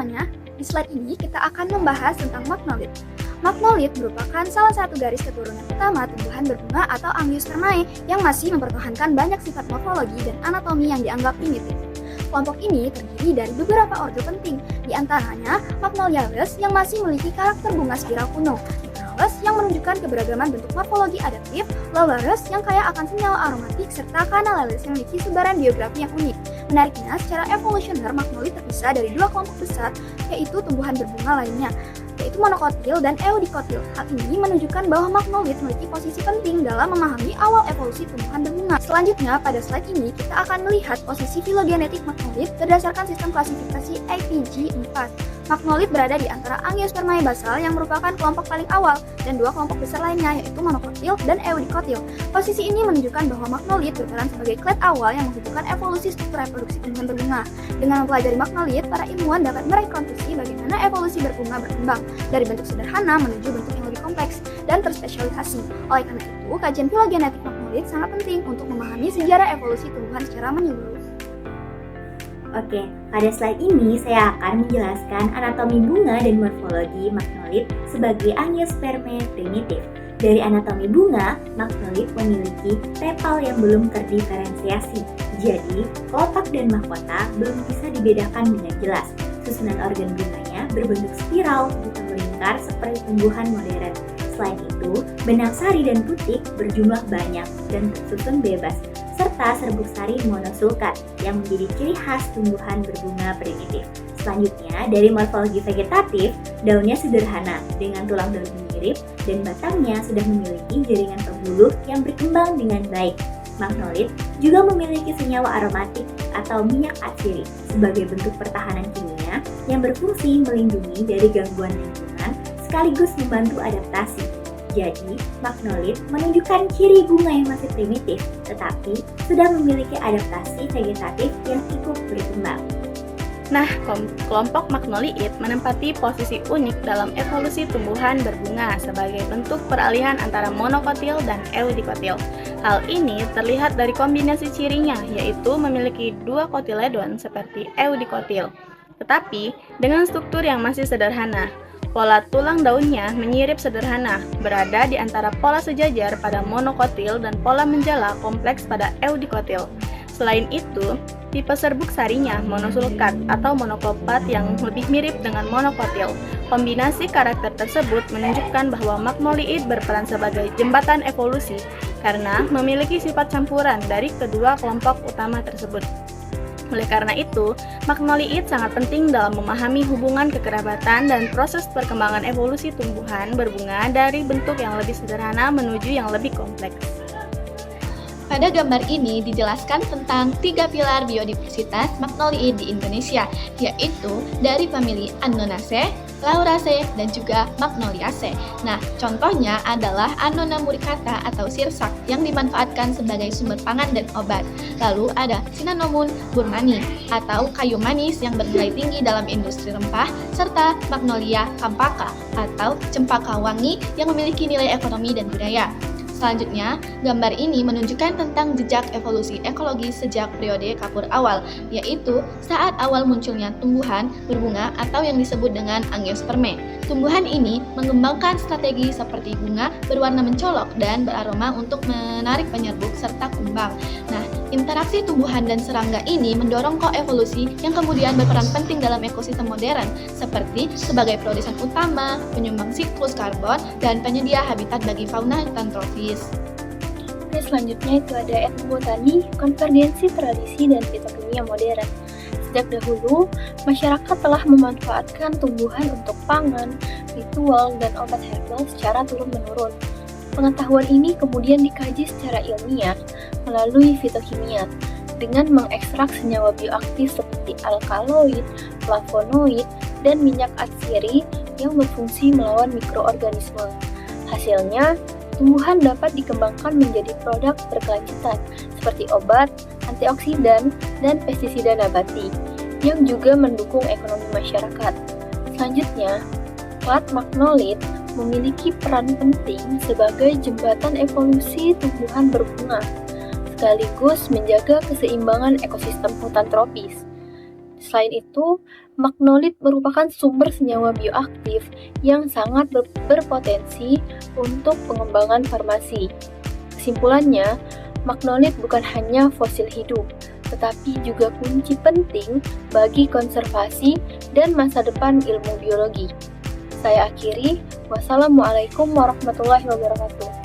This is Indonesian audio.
semuanya, di slide ini kita akan membahas tentang magnolit. Magnolit merupakan salah satu garis keturunan utama tumbuhan berbunga atau Angiospermae yang masih mempertahankan banyak sifat morfologi dan anatomi yang dianggap primitif. Kelompok ini terdiri dari beberapa ordo penting, di antaranya Magnoliales yang masih memiliki karakter bunga spiral kuno, Liparoles yang menunjukkan keberagaman bentuk morfologi adaptif, Laurus yang kaya akan senyawa aromatik, serta Canaleles yang memiliki sebaran biografi yang unik. Menariknya, secara evolusioner magnolit terpisah dari dua kelompok besar, yaitu tumbuhan berbunga lainnya, yaitu monokotil dan eudikotil. Hal ini menunjukkan bahwa magnolit memiliki posisi penting dalam memahami awal evolusi tumbuhan berbunga. Selanjutnya, pada slide ini kita akan melihat posisi filogenetik magnolit berdasarkan sistem klasifikasi APG4. Magnolit berada di antara Angiospermae basal yang merupakan kelompok paling awal dan dua kelompok besar lainnya yaitu monokotil dan eudikotil. Posisi ini menunjukkan bahwa magnolit berperan sebagai klet awal yang menghubungkan evolusi struktur reproduksi tumbuhan berbunga. Dengan mempelajari magnolit, para ilmuwan dapat merekonstruksi bagaimana evolusi berbunga berkembang dari bentuk sederhana menuju bentuk yang lebih kompleks dan terspesialisasi. Oleh karena itu, kajian filogenetik magnolit sangat penting untuk memahami sejarah evolusi tumbuhan secara menyeluruh. Oke, pada slide ini saya akan menjelaskan anatomi bunga dan morfologi magnolit sebagai Angiospermae primitif. Dari anatomi bunga, magnolit memiliki tepal yang belum terdiferensiasi. Jadi, kelopak dan mahkota belum bisa dibedakan dengan jelas. Susunan organ bunganya berbentuk spiral bukan melingkar seperti tumbuhan modern. Selain itu, benang sari dan putik berjumlah banyak dan tersusun bebas, serta serbuk sari monosulkat yang menjadi ciri khas tumbuhan berbunga primitif. Selanjutnya, dari morfologi vegetatif, daunnya sederhana dengan tulang daun mirip dan batangnya sudah memiliki jaringan pembuluh yang berkembang dengan baik. Magnolit juga memiliki senyawa aromatik atau minyak atsiri sebagai bentuk pertahanan kimia yang berfungsi melindungi dari gangguan lingkungan sekaligus membantu adaptasi. Jadi, magnolit menunjukkan ciri bunga yang masih primitif, tetapi sudah memiliki adaptasi vegetatif yang cukup berkembang. Nah, kelompok magnoliid menempati posisi unik dalam evolusi tumbuhan berbunga sebagai bentuk peralihan antara monokotil dan eudikotil. Hal ini terlihat dari kombinasi cirinya, yaitu memiliki dua kotiledon seperti eudikotil, tetapi dengan struktur yang masih sederhana. Pola tulang daunnya menyirip sederhana, berada di antara pola sejajar pada monokotil dan pola menjala kompleks pada eudikotil. Selain itu, tipe serbuk sarinya monosulkat atau monokopat yang lebih mirip dengan monokotil. Kombinasi karakter tersebut menunjukkan bahwa magnoliid berperan sebagai jembatan evolusi karena memiliki sifat campuran dari kedua kelompok utama tersebut. Oleh karena itu, magnoliid sangat penting dalam memahami hubungan kekerabatan dan proses perkembangan evolusi tumbuhan berbunga dari bentuk yang lebih sederhana menuju yang lebih kompleks. Pada gambar ini dijelaskan tentang 3 pilar biodiversitas magnoliid di Indonesia, yaitu dari famili Annonaceae, Lauraceae, dan juga Magnoliaceae. Nah, contohnya adalah Annona muricata atau sirsak yang dimanfaatkan sebagai sumber pangan dan obat. Lalu ada Cinnamomum burmani atau kayu manis yang bernilai tinggi dalam industri rempah, serta Magnolia campaka atau cempaka wangi yang memiliki nilai ekonomi dan budaya. Selanjutnya, gambar ini menunjukkan tentang jejak evolusi ekologi sejak periode Kapur awal, yaitu saat awal munculnya tumbuhan berbunga atau yang disebut dengan Angiospermae. Tumbuhan ini mengembangkan strategi seperti bunga berwarna mencolok dan beraroma untuk menarik penyerbuk serta kumbang. Nah, interaksi tumbuhan dan serangga ini mendorong koevolusi yang kemudian berperan penting dalam ekosistem modern, seperti sebagai produsen utama, penyumbang siklus karbon, dan penyedia habitat bagi fauna dan tropis. Selanjutnya itu ada etnobotani, konvergensi tradisi dan fitokimia modern. Sejak dahulu, masyarakat telah memanfaatkan tumbuhan untuk pangan, ritual, dan obat herbal secara turun-menurun. Pengetahuan ini kemudian dikaji secara ilmiah melalui fitokimia dengan mengekstrak senyawa bioaktif seperti alkaloid, flavonoid, dan minyak atsiri yang berfungsi melawan mikroorganisme. Hasilnya, tumbuhan dapat dikembangkan menjadi produk berkelanjutan seperti obat, antioksidan, dan pestisida nabati yang juga mendukung ekonomi masyarakat. Selanjutnya, plat magnoliid memiliki peran penting sebagai jembatan evolusi tumbuhan berbunga, sekaligus menjaga keseimbangan ekosistem hutan tropis. Selain itu, magnolit merupakan sumber senyawa bioaktif yang sangat berpotensi untuk pengembangan farmasi. Kesimpulannya, magnolit bukan hanya fosil hidup, tetapi juga kunci penting bagi konservasi dan masa depan ilmu biologi. Saya akhiri, wassalamualaikum warahmatullahi wabarakatuh.